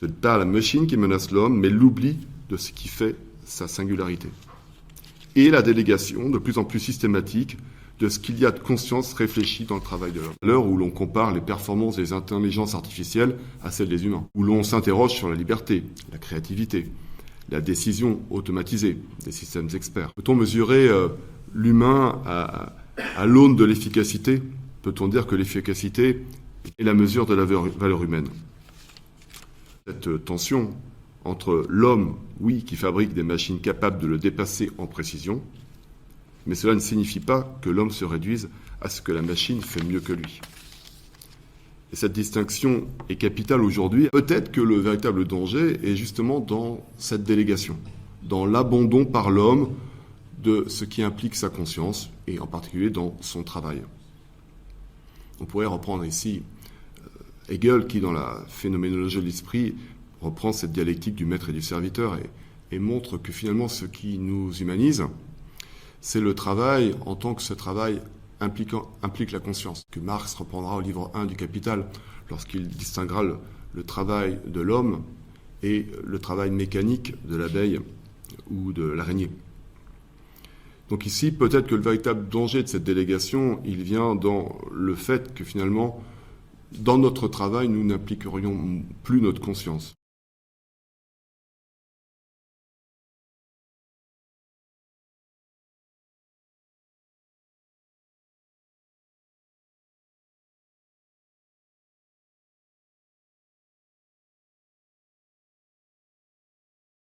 Ce n'est pas la machine qui menace l'homme, mais l'oubli de ce qui fait sa singularité. Et la délégation de plus en plus systématique de ce qu'il y a de conscience réfléchie dans le travail de l'homme. À l'heure où l'on compare les performances des intelligences artificielles à celles des humains, où l'on s'interroge sur la liberté, la créativité, la décision automatisée des systèmes experts. Peut-on mesurer l'humain à l'aune de l'efficacité? Peut-on dire que l'efficacité est la mesure de la valeur humaine? Cette tension entre l'homme, oui, qui fabrique des machines capables de le dépasser en précision, mais cela ne signifie pas que l'homme se réduise à ce que la machine fait mieux que lui. Et cette distinction est capitale aujourd'hui. Peut-être que le véritable danger est justement dans cette délégation, dans l'abandon par l'homme de ce qui implique sa conscience, et en particulier dans son travail. On pourrait reprendre ici Hegel, qui, dans la phénoménologie de l'esprit, reprend cette dialectique du maître et du serviteur et montre que finalement ce qui nous humanise, c'est le travail en tant que ce travail implique la conscience, que Marx reprendra au livre 1 du Capital, lorsqu'il distinguera le travail de l'homme et le travail mécanique de l'abeille ou de l'araignée. Donc ici, peut-être que le véritable danger de cette délégation, il vient dans le fait que finalement, dans notre travail, nous n'appliquerions plus notre conscience.